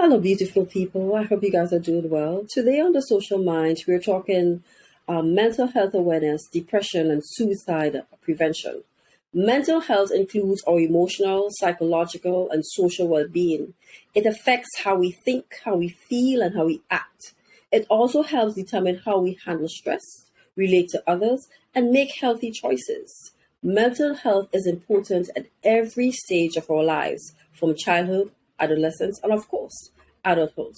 Hello, beautiful people. I hope you guys are doing well. Today on the Social Mind, we're talking mental health awareness, depression, and suicide prevention. Mental health includes our emotional, psychological, and social well being. It affects how we think, how we feel, and how we act. It also helps determine how we handle stress, relate to others, and make healthy choices. Mental health is important at every stage of our lives, from childhood, adolescence, and of course, adulthood.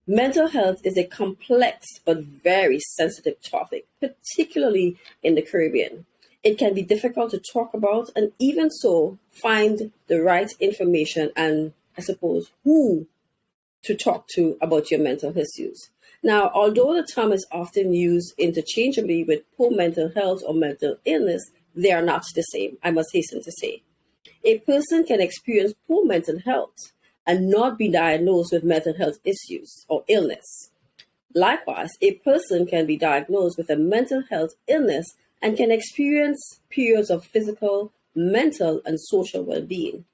Mental health is a complex but very sensitive topic, particularly in the Caribbean. It can be difficult to talk about and even so find the right information and, I suppose, who to talk to about your mental issues. Now, although the term is often used interchangeably with poor mental health or mental illness, they are not the same, I must hasten to say. A person can experience poor mental health and not be diagnosed with mental health issues or illness. Likewise, a person can be diagnosed with a mental health illness and can experience periods of physical, mental, and social well being.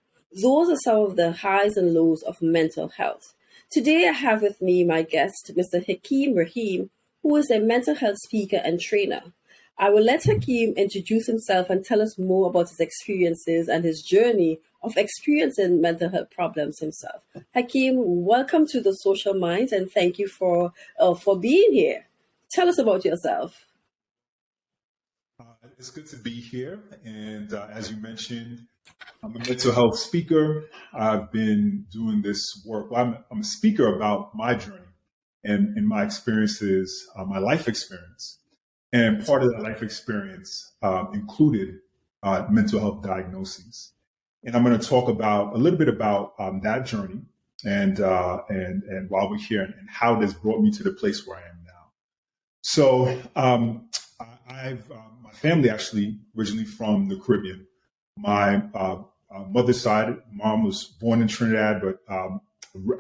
Those are some of the highs and lows of mental health. Today, I have with me my guest, Mr. Hakeem Rahim, who is a mental health speaker and trainer. I will let Hakeem introduce himself and tell us more about his experiences and his journey of experiencing mental health problems himself. Hakeem, welcome to the Social Minds and thank you for being here. Tell us about yourself. It's good to be here. And as you mentioned, I'm a mental health speaker. I've been doing this work. Well, I'm a speaker about my journey and my experiences, my life experience. And part of that life experience included mental health diagnoses. And I'm going to talk about a little bit about that journey and while we're here and how this brought me to the place where I am now. So my family actually originally from the Caribbean. My mother's side, mom was born in Trinidad, but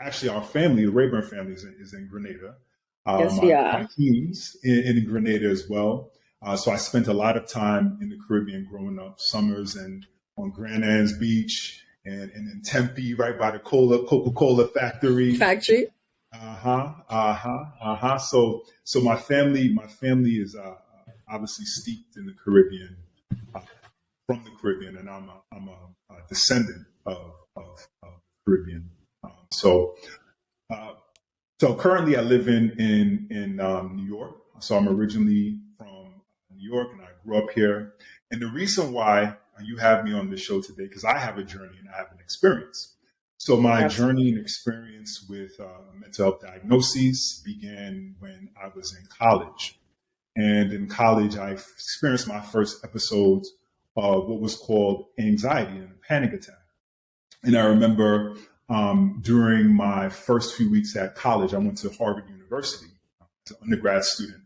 actually our family, the Rayburn family, is in Grenada. Yes, we My are. teens in Grenada as well. So I spent a lot of time in the Caribbean growing up, summers and on Grand Anne's Beach and in Tempe, right by the Coca-Cola factory. Factory. So my family is obviously steeped in the Caribbean, uh, from the Caribbean, and I'm a descendant of Caribbean. Um, so uh, so currently I live in New York. So I'm originally from New York, and I grew up here. And the reason why you have me on this show today, because I have a journey and I have an experience. So my journey Absolutely. and experience with mental health diagnoses began when I was in college. And in college, I experienced my first episodes of what was called anxiety and a panic attack. And I remember during my first few weeks at college, I went to Harvard University as an undergrad student.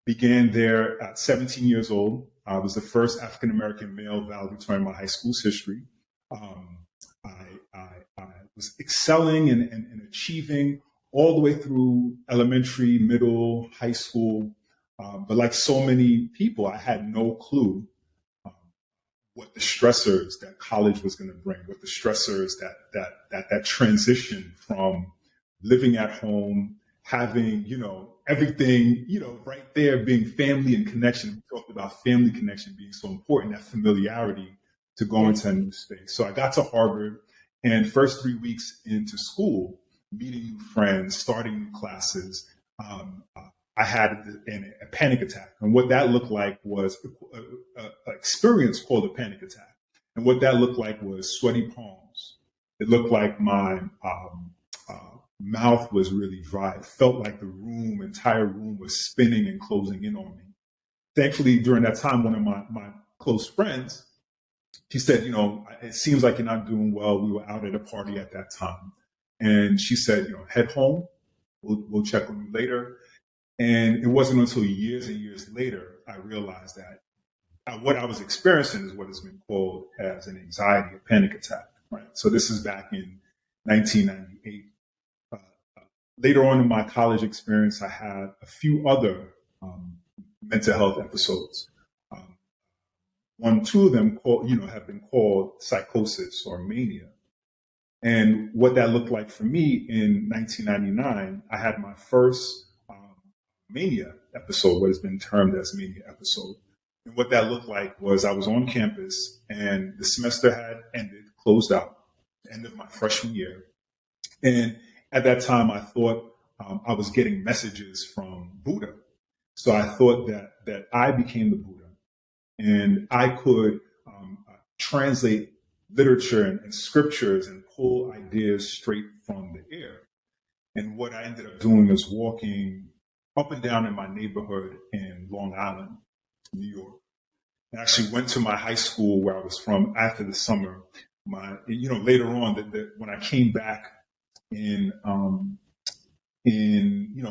Began there at 17 years old. I was the first African American male valedictorian in my high school's history. Um, I was excelling and achieving all the way through elementary, middle, high school. But like so many people, I had no clue um, what the stressors that college was going to bring, what the stressors that transition from living at home, having everything right there, being family and connection. We talked about family connection being so important, that familiarity to go into a Yes. new space. So I got to Harvard, and first 3 weeks into school, meeting new friends, starting new classes. I had a panic attack. And what that looked like was an experience called a panic attack. And what that looked like was sweaty palms. It looked like my mouth was really dry. It felt like the entire room was spinning and closing in on me. Thankfully, during that time, one of my close friends, she said, it seems like you're not doing well. We were out at a party at that time. And she said, head home. We'll check on you later. And it wasn't until years and years later I realized that what I was experiencing is what has been called as an anxiety, a panic attack. Right. So this is back in 1998. Uh, Later on in my college experience, I had a few other mental health episodes. Um, two of them have been called psychosis or mania. And what that looked like for me in 1999, I had my first mania episode, what has been termed as mania episode. And what that looked like was I was on campus and the semester had ended, closed out, end of my freshman year. And at that time, I thought I was getting messages from Buddha. So I thought that I became the Buddha and I could translate literature and scriptures and pull ideas straight from the air. And what I ended up doing is walking up and down in my neighborhood in Long Island, New York. I actually went to my high school where I was from after the summer. Later on, when I came back in a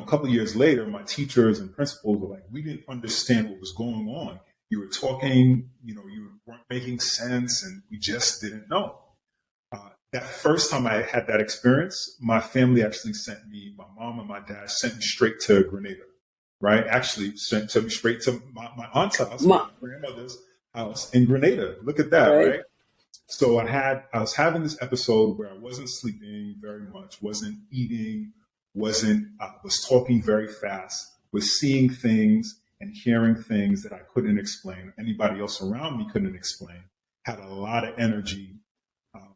couple of years later, my teachers and principals were like, we didn't understand what was going on. You were talking, you weren't making sense, and we just didn't know. That first time I had that experience, my family actually sent me, my mom and my dad sent me straight to Grenada, right? Actually sent me straight to my aunt's house, my grandmother's house in Grenada. Look at that, right? So I was having this episode where I wasn't sleeping very much, wasn't eating, was talking very fast, was seeing things and hearing things that I couldn't explain. Anybody else around me couldn't explain. Had a lot of energy.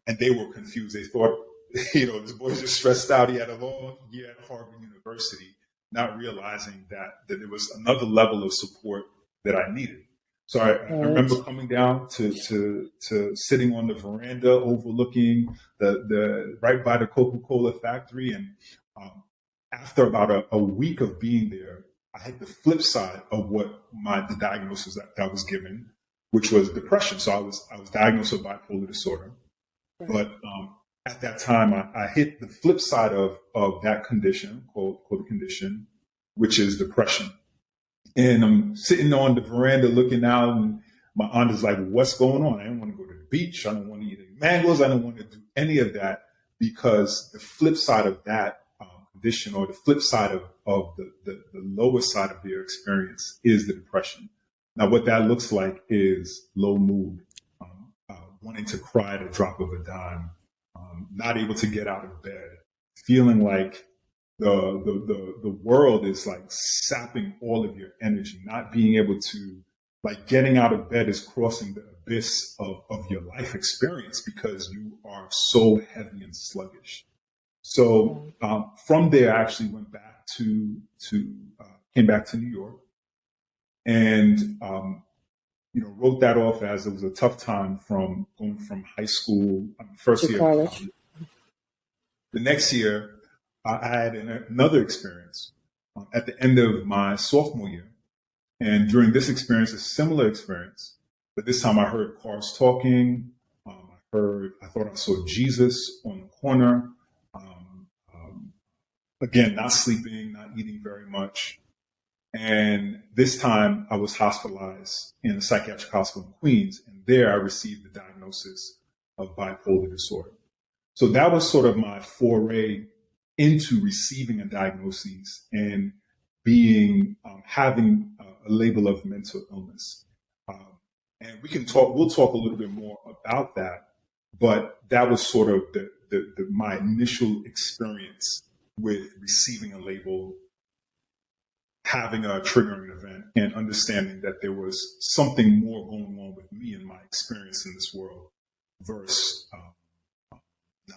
And they were confused. They thought, this boy's just stressed out. He had a long year at Harvard University, not realizing that there was another level of support that I needed. So I remember coming down to sitting on the veranda overlooking the right by the Coca-Cola factory. And after about a week of being there, I had the flip side of the diagnosis that I was given, which was depression. So I was diagnosed with bipolar disorder. But at that time, I hit the flip side of that condition, called the condition, which is depression. And I'm sitting on the veranda looking out, and my aunt is like, what's going on? I don't want to go to the beach. I don't want to eat any mangoes. I don't want to do any of that, because the flip side of that condition, or the flip side of the lower side of their experience, is the depression. Now, what that looks like is low mood, wanting to cry at a drop of a dime, not able to get out of bed, feeling like the world is like sapping all of your energy, not being able to, like, getting out of bed is crossing the abyss of your life experience because you are so heavy and sluggish. So from there, I actually went back came back to New York, and wrote that off as it was a tough time from going from high school, first year of college. The next year, I had another experience at the end of my sophomore year. And during this experience, a similar experience, but this time I heard cars talking. I thought I saw Jesus on the corner. Again, not sleeping, not eating very much. And this time I was hospitalized in a psychiatric hospital in Queens. And there I received the diagnosis of bipolar disorder. So that was sort of my foray into receiving a diagnosis and having a label of mental illness. And we'll talk a little bit more about that, but that was sort of my initial experience with receiving a label, having a triggering event, and understanding that there was something more going on with me and my experience in this world versus no.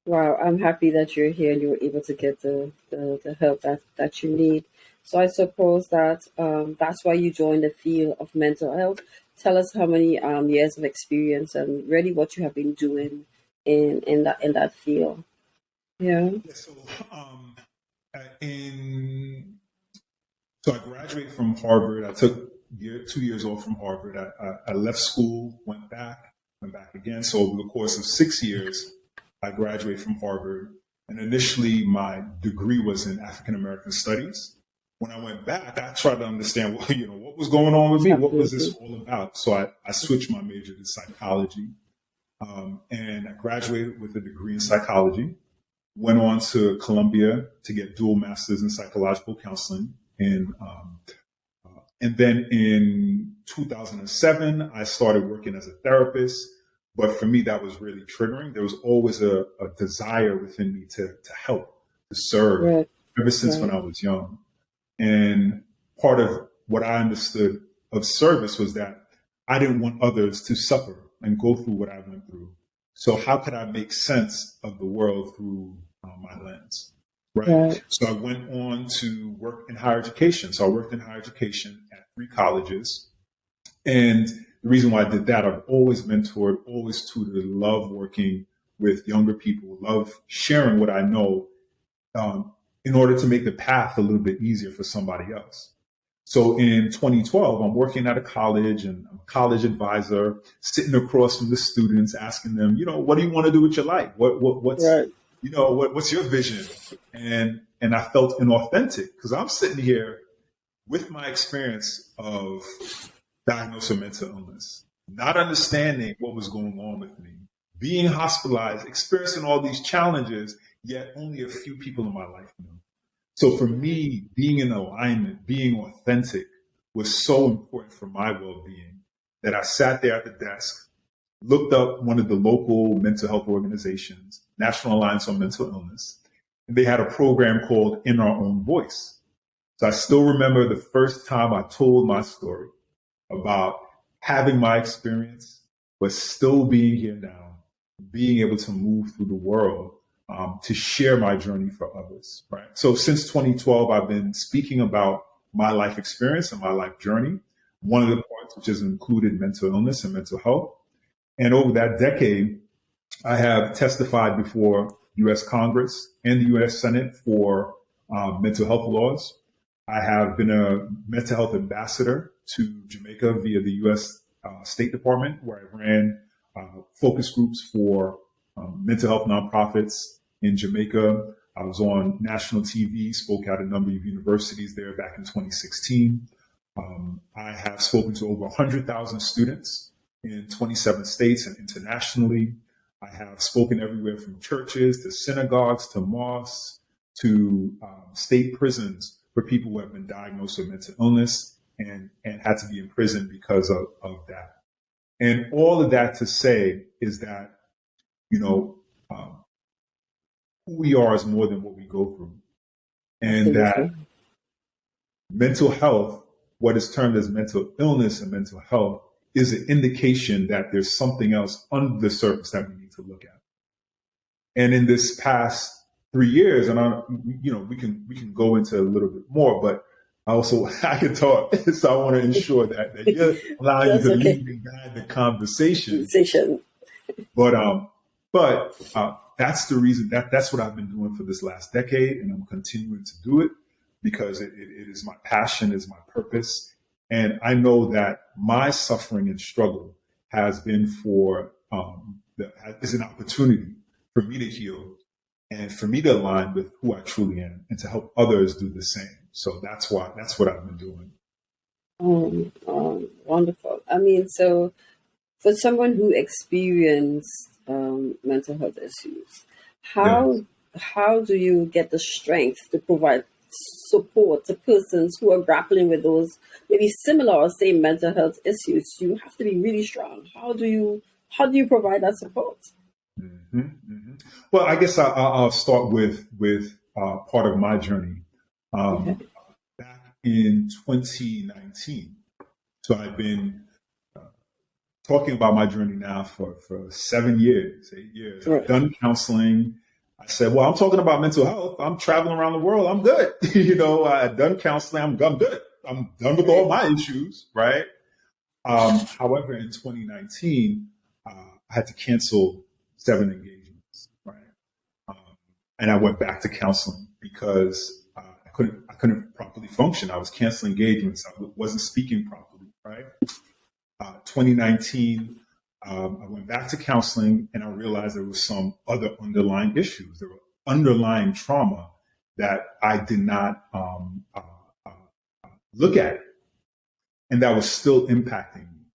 Wow, I'm happy that you're here and you were able to get the help that you need. So I suppose that that's why you joined the field of mental health. Tell us how many years of experience and really what you have been doing in that field. Yeah. So I graduated from Harvard. I took 2 years off from Harvard. I left school, went back again. So over the course of 6 years, I graduated from Harvard. And initially, my degree was in African American Studies. When I went back, I tried to understand, what was going on with me? What was this all about? So I switched my major to psychology. And I graduated with a degree in psychology. Went on to Columbia to get dual masters in psychological counseling And then in 2007, I started working as a therapist. But for me, that was really triggering. There was always a desire within me to help, to serve, Right. ever since when I was young. And part of what I understood of service was that I didn't want others to suffer and go through what I went through. So how could I make sense of the world through my lens? Right. Right. So I went on to work in higher education. So I worked in higher education at 3 colleges. And the reason why I did that, I've always mentored, always tutored, love working with younger people, love sharing what I know in order to make the path a little bit easier for somebody else. So in 2012, I'm working at a college and I'm a college advisor, sitting across from the students, asking them, what do you want to do with your life? What's Right. What's your vision? And I felt inauthentic because I'm sitting here with my experience of diagnosed with mental illness, not understanding what was going on with me, being hospitalized, experiencing all these challenges, yet only a few people in my life knew. So for me, being in alignment, being authentic was so important for my well-being that I sat there at the desk, looked up one of the local mental health organizations, National Alliance on Mental Illness, and they had a program called In Our Own Voice. So I still remember the first time I told my story about having my experience, but still being here now, being able to move through the world to share my journey for others, right? So since 2012, I've been speaking about my life experience and my life journey, one of the parts which has included mental illness and mental health. And over that decade, I have testified before U.S. Congress and the U.S. Senate for mental health laws. I have been a mental health ambassador to Jamaica via the U.S. State Department, where I ran focus groups for mental health nonprofits in Jamaica. I was on national TV, spoke at a number of universities there back in 2016. I have spoken to over 100,000 students in 27 states and internationally. I have spoken everywhere from churches to synagogues to mosques to state prisons for people who have been diagnosed with mental illness and had to be in prison because of that. And all of that to say is that, who we are is more than what we go through. And that mental health, what is termed as mental illness and mental health, is an indication that there's something else under the surface that we need to look at. And in this past 3 years, and we can go into a little bit more, but I can talk, so I want to ensure that you're allowing me to lead and guide the conversation. But that's the reason that's what I've been doing for this last decade, and I'm continuing to do it because it is my passion, is my purpose, and I know that my suffering and struggle has been is an opportunity for me to heal and for me to align with who I truly am and to help others do the same. So that's what I've been doing. Wonderful. I mean, so for someone who experienced mental health issues, how do you get the strength to provide support to persons who are grappling with those maybe similar or same mental health issues? You have to be really strong. How do you provide that support? Mm-hmm, mm-hmm. Well, I guess I'll start with part of my journey. Back in 2019, so I've been talking about my journey now for 8 years. Right. I've done counseling. I said, well, I'm talking about mental health. I'm traveling around the world. I'm good. I've done counseling. I'm good. I'm done with all my issues, right? However, in 2019, I had to cancel 7 engagements, right? And I went back to counseling because I couldn't properly function. I was canceling engagements. I wasn't speaking properly, right? 2019, I went back to counseling and I realized there was some other underlying issues. There were underlying trauma that I did not look at, and that was still impacting me.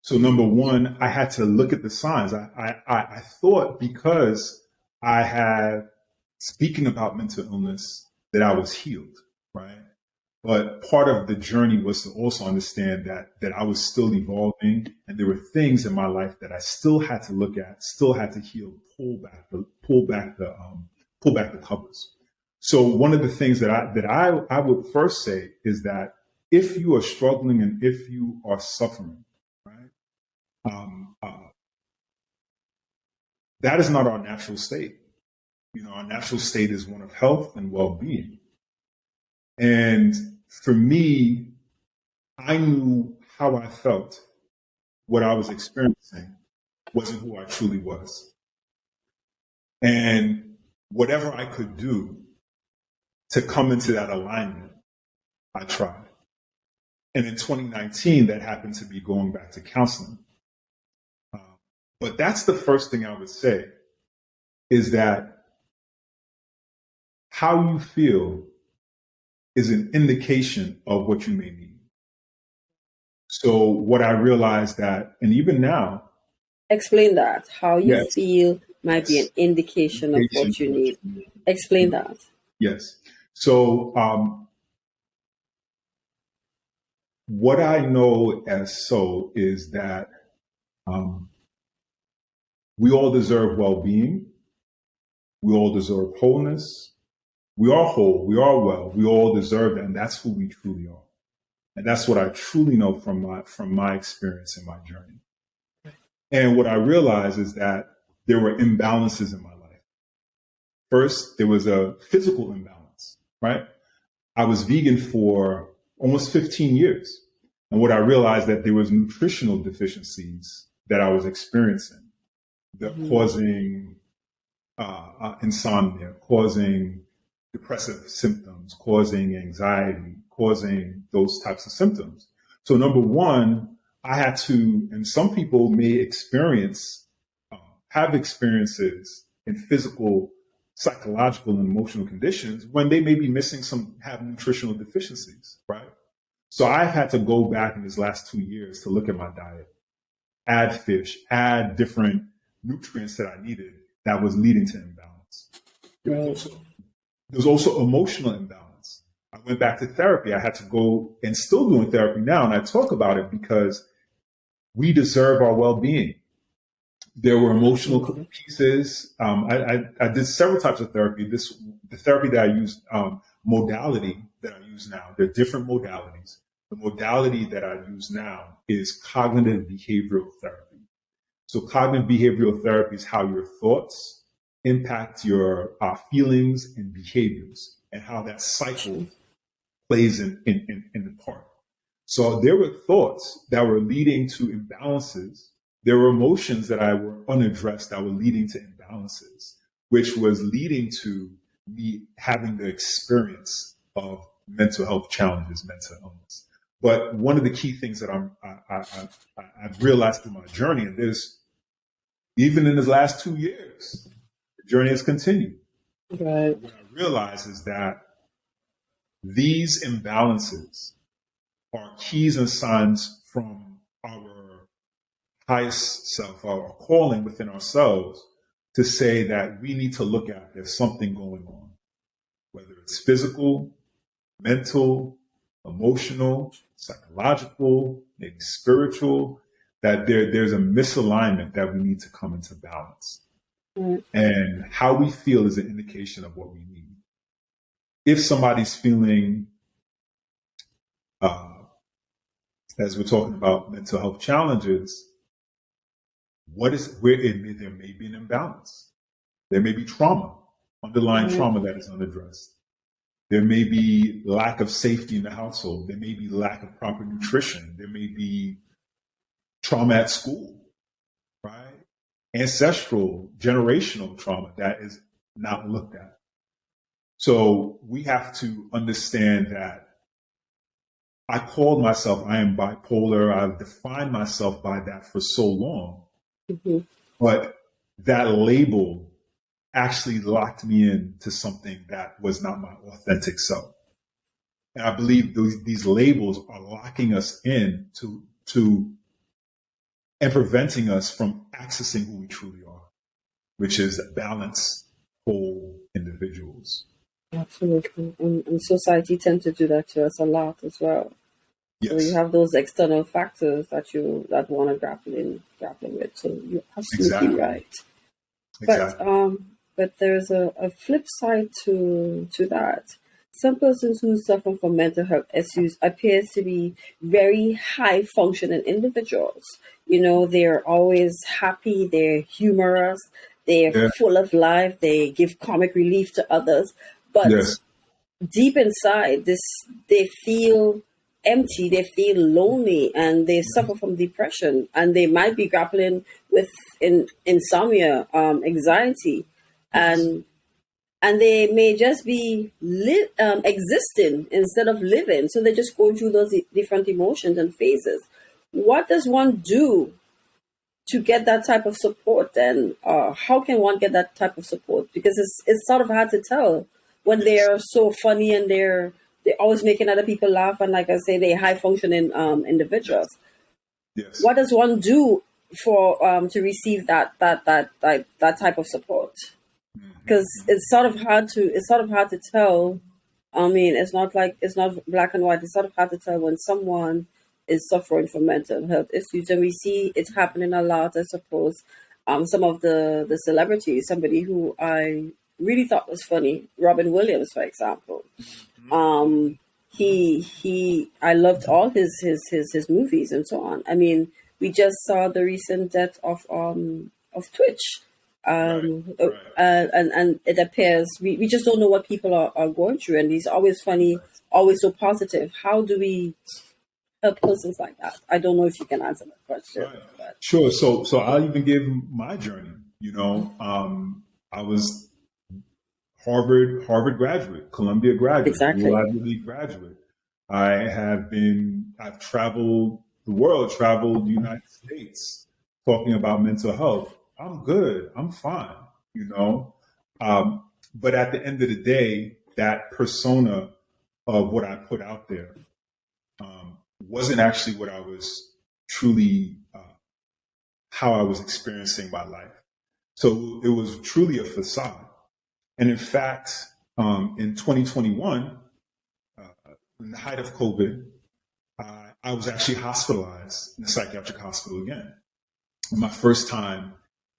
So number one, I had to look at the signs. I thought because I had speaking about mental illness that I was healed, right? But part of the journey was to also understand that I was still evolving, and there were things in my life that I still had to look at, still had to heal, pull back the covers. So one of the things that I would first say is that if you are struggling and if you are suffering, right, that is not our natural state. Our natural state is one of health and well-being. And for me, I knew how I felt, what I was experiencing wasn't who I truly was. And whatever I could do to come into that alignment, I tried. And in 2019, that happened to be going back to counseling. But that's the first thing I would say, is that how you feel is an indication of what you may need. So what I realized that, and even now. Explain that. How you Yes. feel might be an indication of what you need. Explain that. Yes. So what I know as so is that we all deserve well-being. We all deserve wholeness. We are whole. We are well. We all deserve that, and that's who we truly are. And that's what I truly know from my experience and my journey. And what I realized is that there were imbalances in my life. First, there was a physical imbalance, right? I was vegan for almost 15 years. And what I realized that there was nutritional deficiencies that I was experiencing that causing insomnia, causing depressive symptoms, causing anxiety, causing those types of symptoms. So number one, I had to, and some people may have experiences in physical, psychological, and emotional conditions when they may be have nutritional deficiencies, right? So I've had to go back in these last 2 years to look at my diet, add fish, add different nutrients that I needed that was leading to imbalance. There was also emotional imbalance. I went back to therapy. I had to go, and still doing therapy now, and I talk about it because we deserve our well-being. There were emotional pieces. I did several types of therapy. The therapy that I use, modality that I use now, there are different modalities. The modality that I use now is cognitive behavioral therapy. So cognitive behavioral therapy is how your thoughts impact your feelings and behaviors, and how that cycle plays in the part. So there were thoughts that were leading to imbalances. There were emotions that were unaddressed that were leading to imbalances, which was leading to me having the experience of mental health challenges, mental illness. But one of the key things that I've realized through my journey, and this, even in the last 2 years, the journey has continued. Right. What I realize is that these imbalances are keys and signs from our highest self, our calling within ourselves, to say that we need to look at there's something going on, whether it's physical, mental, emotional, psychological, maybe spiritual, that there's a misalignment that we need to come into balance. And how we feel is an indication of what we need. If somebody's feeling, as we're talking about mental health challenges, there may be an imbalance. There may be trauma, underlying trauma that is unaddressed. There may be lack of safety in the household. There may be lack of proper nutrition. There may be trauma at school, right? Ancestral, generational trauma that is not looked at. So we have to understand that I called myself, I am bipolar. I've defined myself by that for so long. But that label actually locked me into something that was not my authentic self. And I believe these labels are locking us in to and preventing us from accessing who we truly are, which is balanced, whole individuals. Absolutely. And society tends to do that to us a lot as well. So you Yes, have those external factors that want to grapple with. So you're absolutely exactly, right. exactly. But there's a flip side to that. Some persons who suffer from mental health issues appears to be very high functioning individuals. You know, they're always happy, they're humorous, they're Yeah, full of life, they give comic relief to others. But yes, deep inside, this they feel empty, they feel lonely, and they suffer from depression, and they might be grappling with insomnia, anxiety, yes. and they may just be existing instead of living. So they're just going through those different emotions and phases. What does one do to get that type of support, and how can one get that type of support? Because it's sort of hard to tell when they Yes, are so funny and they're always making other people laugh, and like I say, they're high functioning yes, individuals. yes. What does one do for to receive that type of support? Because Hmm. it's sort of hard to tell. I mean, it's not black and white. It's sort of hard to tell when someone is suffering from mental health issues, and we see it's happening a lot. I suppose some of the celebrities, somebody who I really thought was funny, Robin Williams, for example. Um, I loved all his movies and so on. I mean, we just saw the recent death of Twitch. Right, right, And it appears we just don't know what people are going through, and he's always funny, right, always so positive. How do we help persons like that? I don't know if you can answer that question, right. but Sure. So I'll even give my journey. You know, I was Harvard graduate, Columbia graduate, dual exactly. Ivy League graduate. I've traveled the world, traveled the United States, talking about mental health. I'm good. I'm fine. You know, but at the end of the day, that persona of what I put out there wasn't actually what I was truly, how I was experiencing my life. So it was truly a facade. And in fact, in 2021, uh, in the height of COVID, I was actually hospitalized in a psychiatric hospital again. My first time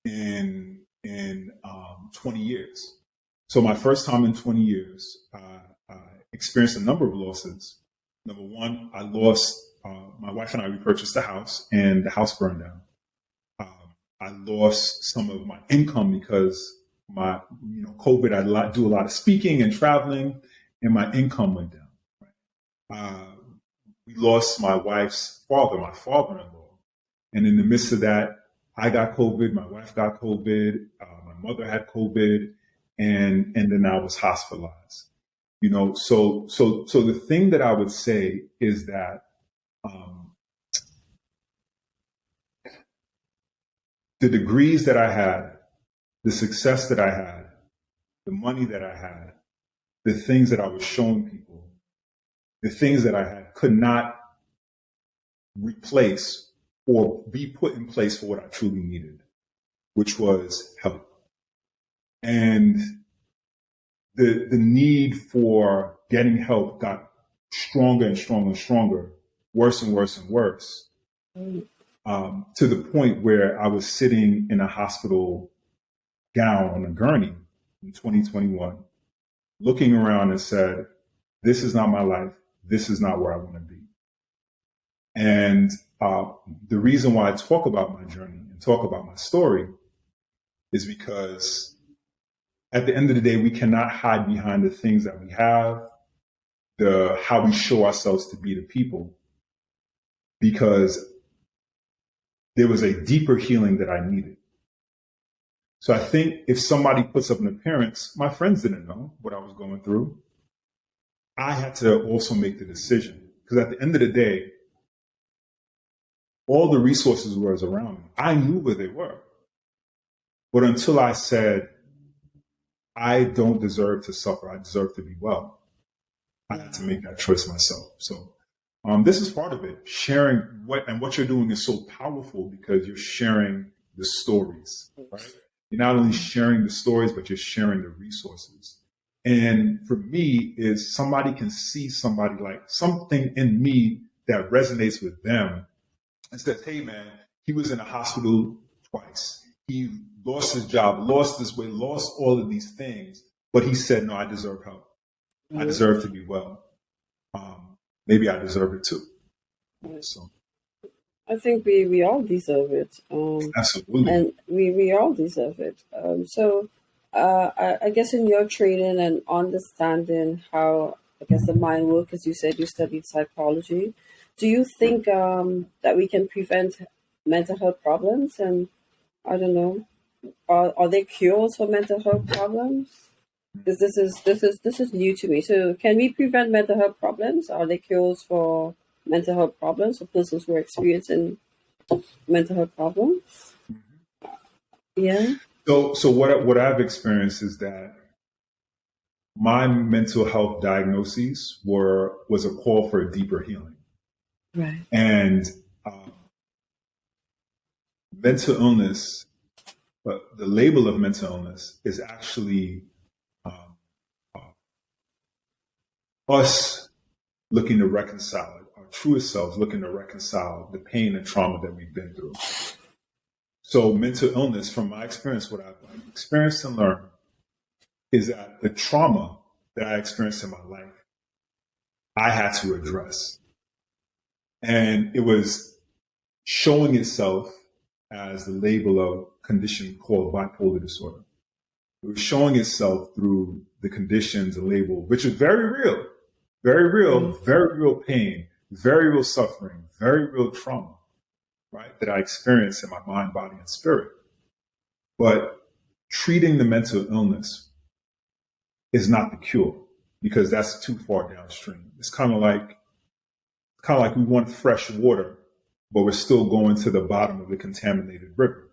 in 20 years. So my first time in 20 years, I experienced a number of losses. Number one, I lost my wife and I. We purchased a house, and the house burned down. I lost some of my income because COVID. Do a lot of speaking and traveling, and my income went down. Uh, we lost my wife's father, my father-in-law, and in the midst of that, I got COVID. My wife got COVID. My mother had COVID, and then I was hospitalized. You know, so the thing that I would say is that um, the degrees that I had, the success that I had, the money that I had, the things that I was showing people, the things that I had could not replace or be put in place for what I truly needed, which was help. And the need for getting help got stronger and stronger and stronger, worse and worse and worse, Mm. to the point where I was sitting in a hospital gown on a gurney in 2021, looking around and said, this is not my life. This is not where I want to be. And the reason why I talk about my journey and talk about my story is because at the end of the day, we cannot hide behind the things that we have, the how we show ourselves to be the people, because there was a deeper healing that I needed. So I think if somebody puts up an appearance, my friends didn't know what I was going through. I had to also make the decision because at the end of the day, all the resources were around me. I knew where they were. But until I said, I don't deserve to suffer, I deserve to be well, I had to Yeah. make that choice myself. So this is part of it. Sharing what you're doing is so powerful because you're sharing the stories, right? You're not only sharing the stories, but you're sharing the resources. And for me, is somebody can see somebody like something in me that resonates with them and says, hey, man, he was in a hospital twice. He lost his job, lost his way, lost all of these things. But he said, no, I deserve help. I deserve to be well. Maybe I deserve it too. So I think we all deserve it. absolutely. And we all deserve it. I guess in your training and understanding how, I guess, the mind works, as you said, you studied psychology. Do you think that we can prevent mental health problems? And I don't know, are there cures for mental health problems? Because this is new to me. So, can we prevent mental health problems? Are there cures for mental health problems for persons who are experiencing mental health problems? Yeah. So what I've experienced is that my mental health diagnoses was a call for a deeper healing. Right. And mental illness, but the label of mental illness is actually us looking to reconcile it, our truest selves looking to reconcile the pain and trauma that we've been through. So mental illness, from my experience, what I've experienced and learned is that the trauma that I experienced in my life, I had to address. And it was showing itself as the label of condition called bipolar disorder. It was showing itself through the conditions and label, which is very real, very real pain, very real suffering, very real trauma, right, that I experienced in my mind, body, and spirit. But treating the mental illness is not the cure, because that's too far downstream. It's kind of like we want fresh water, but we're still going to the bottom of the contaminated river.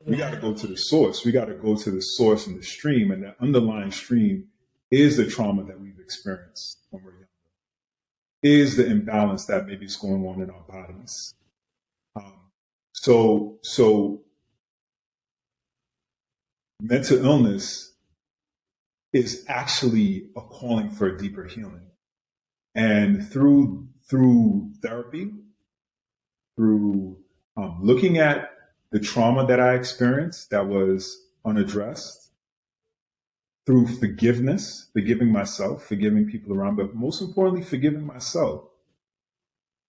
We got to go to the source. We got to go to the source and the stream, and that underlying stream is the trauma that we've experienced when we're young, is the imbalance that maybe is going on in our bodies. So mental illness is actually a calling for a deeper healing. And through therapy, through looking at the trauma that I experienced that was unaddressed, through forgiveness, forgiving myself, forgiving people around, but most importantly, forgiving myself,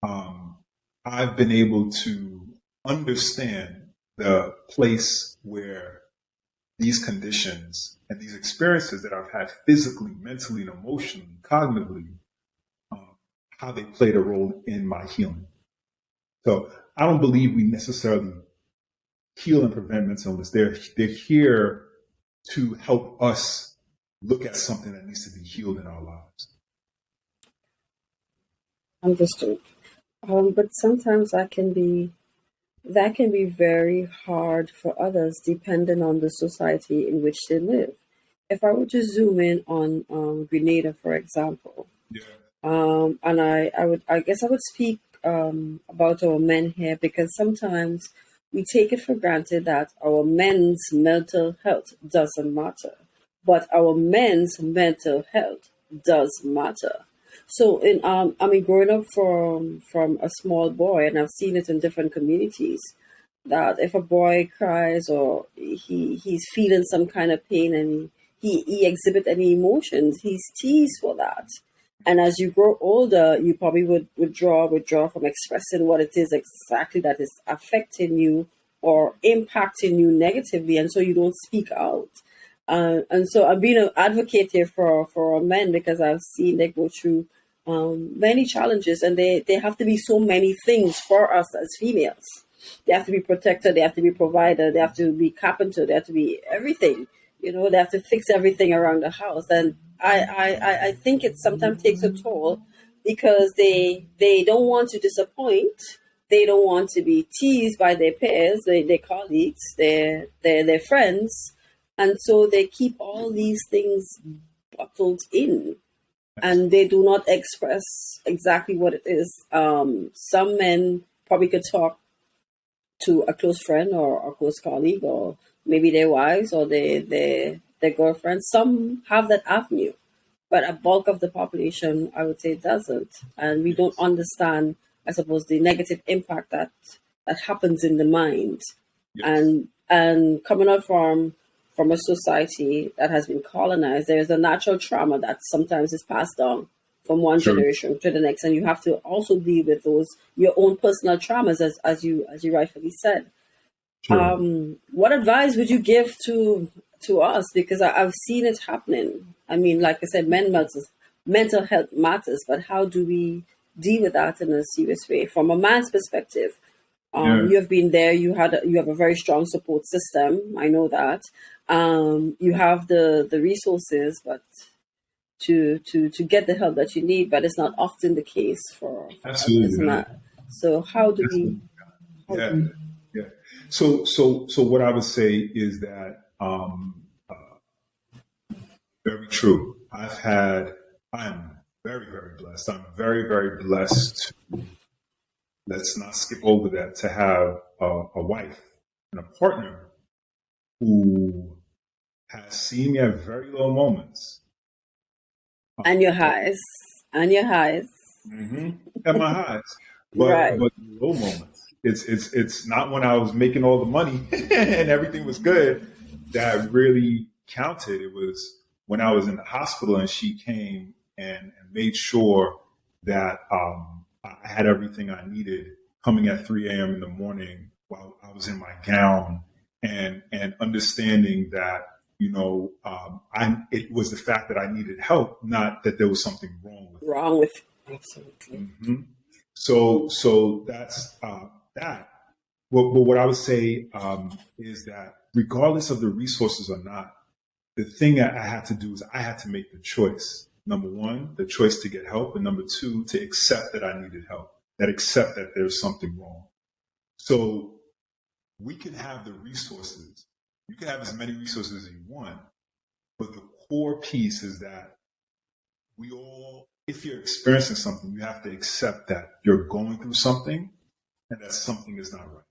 I've been able to understand the place where these conditions and these experiences that I've had physically, mentally, and emotionally, cognitively, how they played a role in my healing. So I don't believe we necessarily heal and prevent mental illness. They're here to help us look at something that needs to be healed in our lives. Understood. But sometimes that can be very hard for others, depending on the society in which they live. If I were to zoom in on Grenada, for example, Yeah. and I guess I would speak about our men here, because sometimes we take it for granted that our men's mental health doesn't matter, but our men's mental health does matter. So growing up from a small boy, and I've seen it in different communities, that if a boy cries or he's feeling some kind of pain and he exhibit any emotions, he's teased for that. And as you grow older, you probably would withdraw from expressing what it is exactly that is affecting you or impacting you negatively, and so you don't speak out. And so I've been an advocate here for men, because I've seen they go through many challenges, and they have to be so many things for us as females. They have to be protector, they have to be provider, they have to be carpenter, they have to be everything. They have to fix everything around the house. And I think it sometimes takes a toll, because they don't want to disappoint. They don't want to be teased by their peers, their colleagues, their friends. And so they keep all these things bottled in, and they do not express exactly what it is. Some men probably could talk to a close friend or a close colleague, or maybe their wives or their girlfriends. Some have that avenue, but a bulk of the population, I would say, doesn't, and we don't Yes. understand, I suppose, the negative impact that happens in the mind, Yes. and coming out from a society that has been colonized, there is a natural trauma that sometimes is passed down from one True. generation to the next, and you have to also deal with those your own personal traumas, as you rightfully said. True. What advice would you give to us? Because I've seen it happening. I mean, like I said, mental health matters, but how do we deal with that in a serious way from a man's perspective? Yeah. You have been there. You have a very strong support system. I know that. You have the resources, but to get the help that you need, but it's not often the case for Absolutely others. not. So how do we? Absolutely. How do Yeah. we? Yeah. So what I would say is that very true. I'm very, very blessed. I'm very, very blessed. Let's not skip over that, to have a wife and a partner who has seen me at very low moments. And your highs, and your highs, hmm At my highs, but right? low moments. It's not when I was making all the money and everything was good that really counted. It was when I was in the hospital and she came and made sure that I had everything I needed, coming at 3 a.m. in the morning while I was in my gown, and understanding that, it was the fact that I needed help, not that there was something wrong with me. Wrong with absolutely. hmm So that's that. But what I would say is that regardless of the resources or not, the thing that I had to do is I had to make the choice. Number one, the choice to get help, and number two, to accept that I needed help, that accept that there's something wrong. So we can have the resources. You can have as many resources as you want, but the core piece is that we all, if you're experiencing something, you have to accept that you're going through something and that something is not right.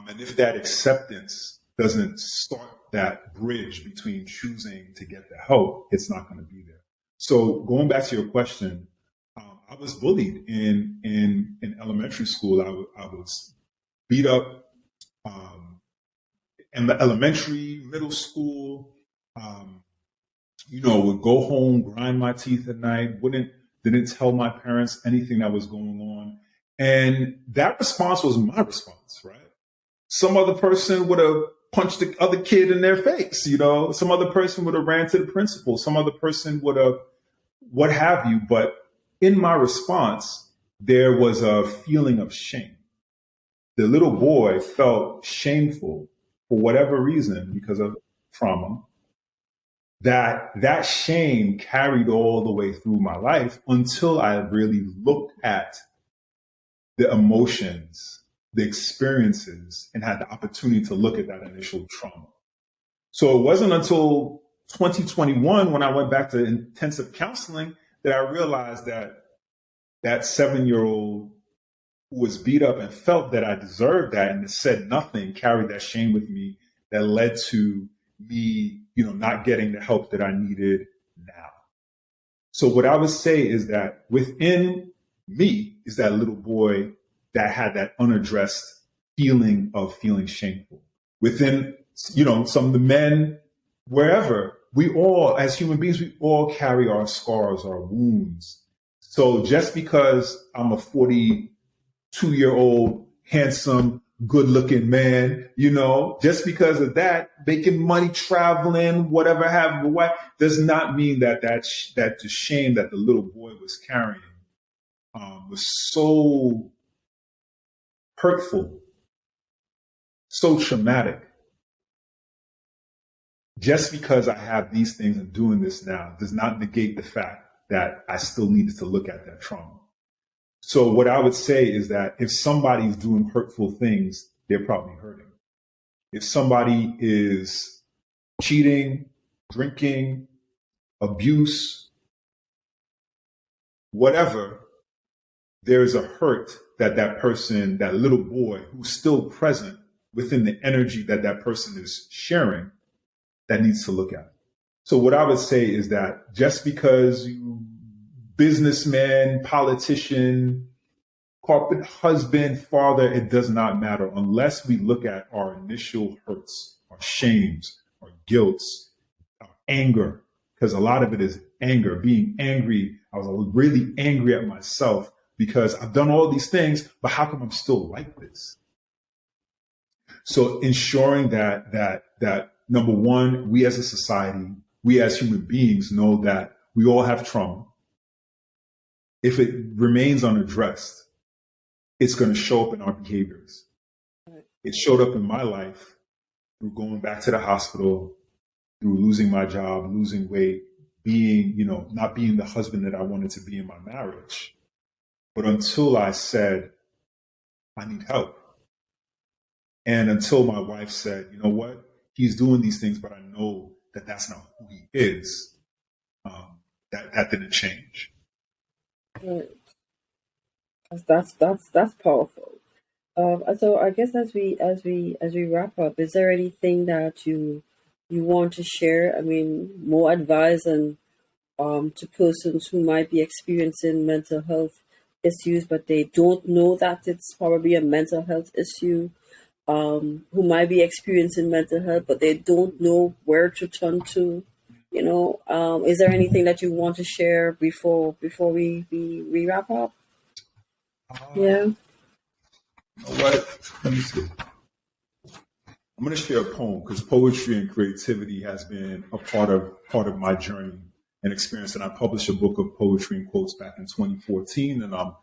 And if that acceptance doesn't start that bridge between choosing to get the help, it's not going to be there. So going back to your question, I was bullied in elementary school. I was beat up in the elementary, middle school. Um, would go home, grind my teeth at night, didn't tell my parents anything that was going on. And that response was my response, right? Some other person would have punched the other kid in their face, some other person would have ran to the principal, some other person would have, what have you. But in my response, there was a feeling of shame. The little boy felt shameful for whatever reason because of trauma. That shame carried all the way through my life until I really looked at the emotions, the experiences, and had the opportunity to look at that initial trauma. So it wasn't until 2021, when I went back to intensive counseling, that I realized that 7-year-old who was beat up and felt that I deserved that and said nothing, carried that shame with me, that led to me, not getting the help that I needed now. So what I would say is that within me is that little boy that had that unaddressed feeling of feeling shameful. Within, some of the men, wherever, we all, as human beings, we all carry our scars, our wounds. So just because I'm a 42-year-old, handsome, good-looking man, just because of that, making money, traveling, whatever, having a wife, does not mean that the shame that the little boy was carrying was so hurtful, so traumatic. Just because I have these things and doing this now does not negate the fact that I still needed to look at that trauma. So what I would say is that if somebody's doing hurtful things, they're probably hurting. If somebody is cheating, drinking, abuse, whatever, there's a hurt that person, that little boy who's still present within the energy that person is sharing, that needs to look at. So what I would say is that just because you businessman, politician, corporate husband, father, it does not matter unless we look at our initial hurts, our shames, our guilts, our anger, because a lot of it is anger, being angry. I was really angry at myself because I've done all these things, but how come I'm still like this? So ensuring that number one, we as a society, we as human beings know that we all have trauma. If it remains unaddressed, it's going to show up in our behaviors. It showed up in my life through going back to the hospital, through losing my job, losing weight, being, not being the husband that I wanted to be in my marriage. But until I said, I need help. And until my wife said, you know what, he's doing these things, but I know that that's not who he is, that didn't change. Right. That's powerful. So I guess as we wrap up, is there anything that you want to share? I mean, more advice and to persons who might be experiencing mental health issues, but they don't know that it's probably a mental health issue. Who might be experiencing mental health, but they don't know where to turn to. Is there anything that you want to share before we wrap up? Yeah. You know what? Let me see. I'm going to share a poem because poetry and creativity has been a part of my journey and experience. And I published a book of poetry and quotes back in 2014, and I'm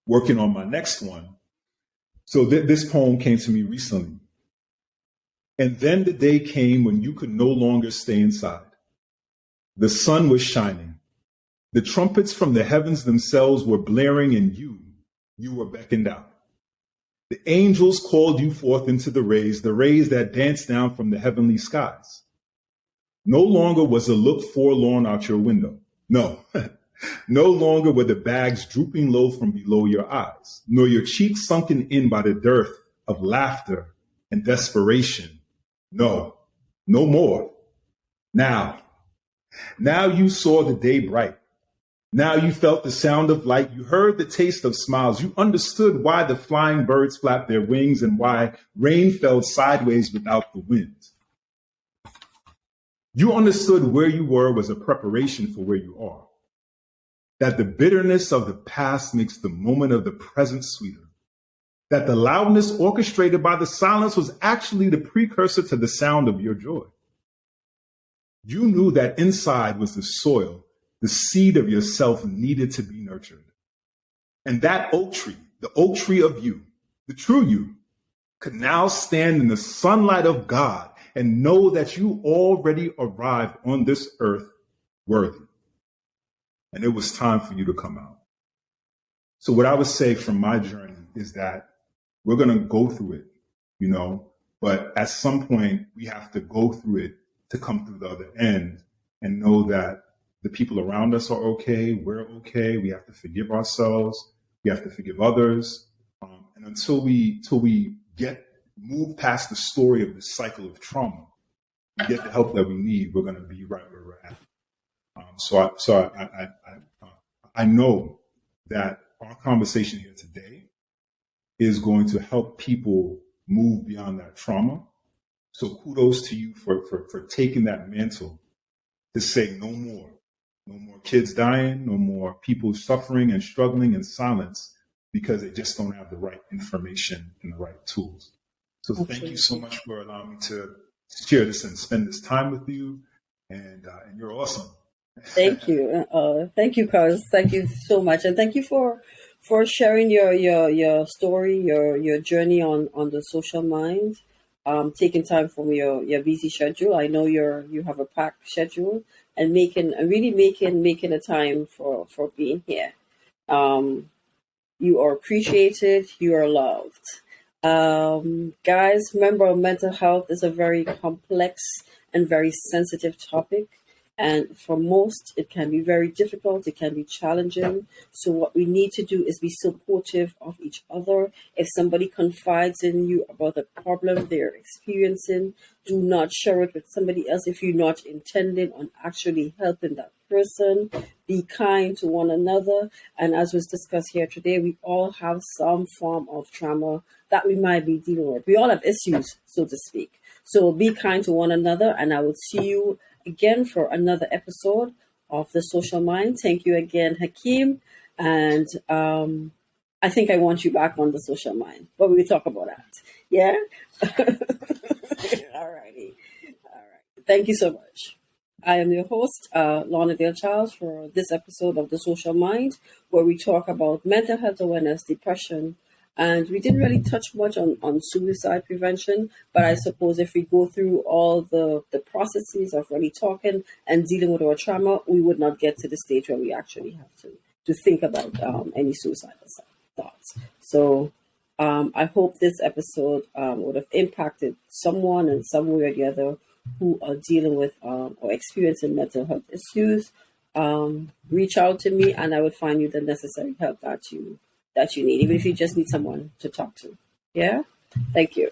working on my next one. So this poem came to me recently. And then the day came when you could no longer stay inside. The sun was shining. The trumpets from the heavens themselves were blaring, and you were beckoned out. The angels called you forth into the rays that danced down from the heavenly skies. No longer was the look forlorn out your window. No, no longer were the bags drooping low from below your eyes, nor your cheeks sunken in by the dearth of laughter and desperation. No, no more. Now you saw the day bright. Now you felt the sound of light. You heard the taste of smiles. You understood why the flying birds flapped their wings and why rain fell sideways without the wind. You understood where you were was a preparation for where you are. That the bitterness of the past makes the moment of the present sweeter. That the loudness orchestrated by the silence was actually the precursor to the sound of your joy. You knew that inside was the soil. The seed of yourself needed to be nurtured. And that oak tree, the oak tree of you, the true you, could now stand in the sunlight of God and know that you already arrived on this earth worthy. And it was time for you to come out. So what I would say from my journey is that we're going to go through it, but at some point we have to go through it to come through the other end and know that the people around us are okay. We're okay. We have to forgive ourselves. We have to forgive others. And until we move past the story of this cycle of trauma, get the help that we need, we're going to be right where we're at. So I know that our conversation here today is going to help people move beyond that trauma. So kudos to you for taking that mantle to say no more. No more kids dying, no more people suffering and struggling in silence because they just don't have the right information and the right tools. So thank you so much for allowing me to share this and spend this time with you. And you're awesome. Thank you. Thank you, Carlos. Thank you so much. And thank you for sharing your story, your journey on the social mind. Taking time from your busy schedule. I know you have a packed schedule and making a time for being here. You are appreciated. You are loved. Guys, remember, mental health is a very complex and very sensitive topic. And for most, it can be very difficult, it can be challenging. So, what we need to do is be supportive of each other. If somebody confides in you about a problem they're experiencing, do not share it with somebody else if you're not intending on actually helping that person. Be kind to one another. And as was discussed here today, we all have some form of trauma that we might be dealing with. We all have issues, so to speak. So be kind to one another, and I will see you again for another episode of The Social Mind. Thank you again, Hakeem. And I think I want you back on The Social Mind, but we'll talk about that. Yeah? All righty. All right. Thank you so much. I am your host, Lorna Dale Charles, for this episode of The Social Mind, where we talk about mental health awareness, depression, and we didn't really touch much on suicide prevention, but I suppose if we go through all the processes of really talking and dealing with our trauma, we would not get to the stage where we actually have to think about any suicidal thoughts. So I hope this episode would have impacted someone in some way or the other who are dealing with or experiencing mental health issues. Reach out to me and I would find you the necessary help that you need, even if you just need someone to talk to. Yeah? Thank you.